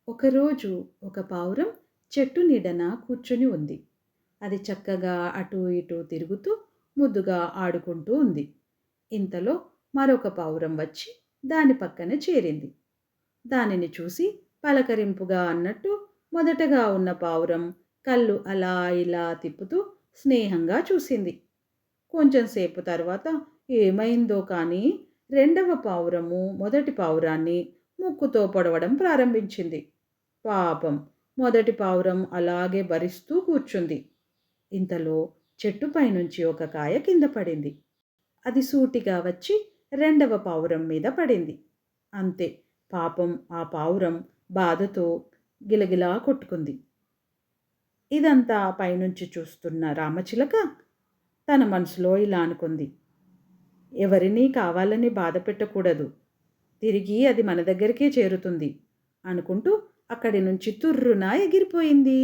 ఒకరోజు ఒక పావురం చెట్టు నీడన కూర్చుని ఉంది. అది చక్కగా అటూ ఇటూ తిరుగుతూ ముద్దుగా ఆడుకుంటూ ఉంది. ఇంతలో మరొక పావురం వచ్చి దాని పక్కన చేరింది. దానిని చూసి పలకరింపుగా అన్నట్టు మొదటగా ఉన్న పావురం కళ్ళు అలా ఇలా తిప్పుతూ స్నేహంగా చూసింది. కొంచెం సేపు తర్వాత ఏమైందో కానీ రెండవ పావురము మొదటి పావురాన్ని ముక్కుతో పొడవడం ప్రారంభించింది. పాపం, మొదటి పావురం అలాగే భరిస్తూ కూర్చుంది. ఇంతలో చెట్టుపై నుంచి ఒక కాయ కింద పడింది. అది సూటిగా వచ్చి రెండవ పావురం మీద పడింది. అంతే, పాపం ఆ పావురం బాధతో గిలగిలా కొట్టుకుంది. ఇదంతా పైనుంచి చూస్తున్న రామచిలక తన మనసులో ఇలా అనుకుంది: ఎవరినీ కావాలని బాధ పెట్టకూడదు, తిరిగి అది మన దగ్గరికే చేరుతుంది అనుకుంటూ అక్కడి నుంచి తుర్రున ఎగిరిపోయింది.